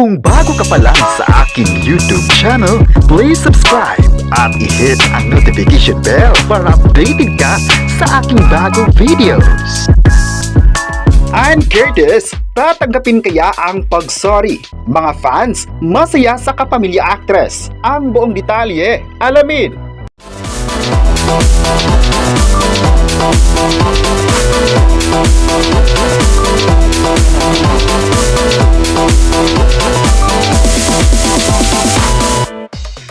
Kung bago ka pa lang sa aking YouTube channel, please subscribe at i-hit ang notification bell para updated ka sa aking bagong videos. Ann Curtis, tatanggapin kaya ang pag-sorry? Mga fans, masaya sa kapamilya actress. Ang buong detalye, alamin!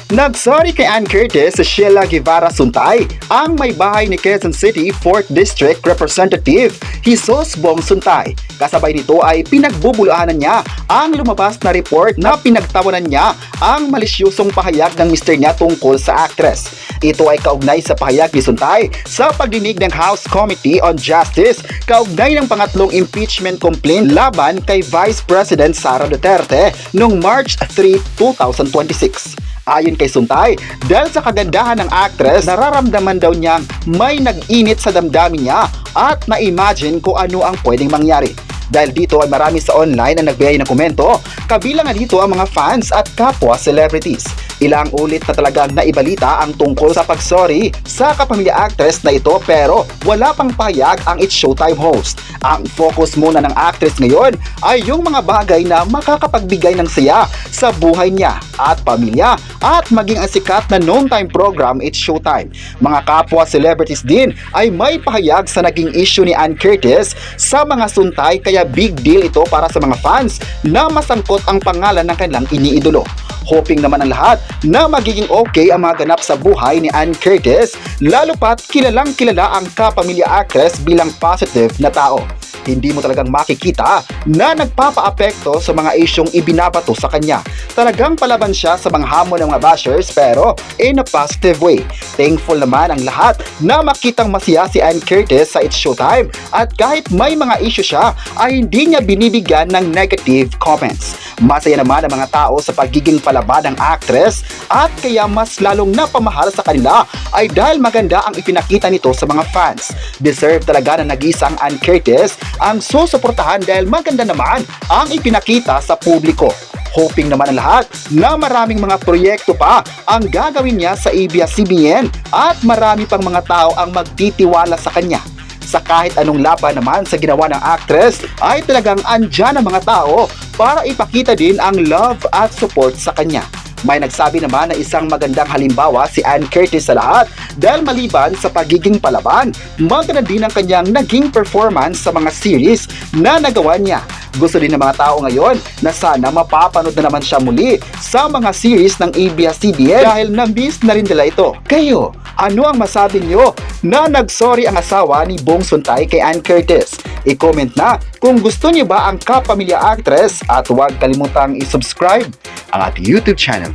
Nagsorry kay Ann Curtis sa Sheila Guevara Suntay, ang may bahay ni Quezon City 4th District Representative Jesus Bong Suntay. Kasabay nito ay pinagbubulaanan niya ang lumabas na report na pinagtawanan niya ang malisyosong pahayag ng mister niya tungkol sa actress. Ito ay kaugnay sa pahayag ni Suntay sa pagdinig ng House Committee on Justice kaugnay ng pangatlong impeachment complaint laban kay Vice President Sara Duterte noong March 3, 2026. Ayon kay Suntay, dahil sa kagandahan ng actress, nararamdaman daw niyang may nag-init sa damdamin niya at na-imagine kung ano ang pwedeng mangyari. Dahil dito ay marami sa online ang nagbigay ng komento, kabilang nga dito ang mga fans at kapwa celebrities. Ilang ulit na talagang naibalita ang tungkol sa pag-sorry sa kapamilya actress na ito pero wala pang pahayag ang It's Showtime host. Ang focus muna ng actress ngayon ay yung mga bagay na makakapagbigay ng saya sa buhay niya at pamilya at maging ang sikat na noontime program It's Showtime. Mga kapwa celebrities din ay may pahayag sa naging issue ni Ann Curtis sa mga Suntay kaya big deal ito para sa mga fans na masangkot ang pangalan ng kanilang iniidolo. Hoping naman ang lahat na magiging okay ang mga ganap sa buhay ni Ann Curtis, lalo pat kilalang kilala ang kapamilya actress bilang positive na tao. Hindi mo talagang makikita na nagpapa-apekto sa mga isyong ibinabato sa kanya. Talagang palaban siya sa mga hamon ng mga bashers pero in a positive way. Thankful naman ang lahat na makitang masaya si Ann Curtis sa It's Showtime at kahit may mga issue siya ay hindi niya binibigyan ng negative comments. Masaya naman ang mga tao sa pagiging palaban ng actress at kaya mas lalong napamahal sa kanila ay dahil maganda ang ipinakita nito sa mga fans. Deserve talaga na nag-iisang Ann Curtis ang susuportahan dahil maganda naman ang ipinakita sa publiko. Hoping naman ang lahat na maraming mga proyekto pa ang gagawin niya sa ABS-CBN at marami pang mga tao ang magtitiwala sa kanya. Sa kahit anong laban naman sa ginawa ng actress ay talagang andyan ang mga tao para ipakita din ang love at support sa kanya. May nagsabi naman na isang magandang halimbawa si Ann Curtis sa lahat dahil maliban sa pagiging palaban, maganda din ang kanyang naging performance sa mga series na nagawa niya. Gusto din ng mga tao ngayon na sana mapapanood na naman siya muli sa mga series ng ABS-CBN dahil na-miss na rin nila ito. Kayo, ano ang masabi niyo na nagsorry ang asawa ni Bong Suntay kay Ann Curtis? I-comment na kung gusto niyo ba ang kapamilya actress at huwag kalimutang i-subscribe ang ating YouTube channel.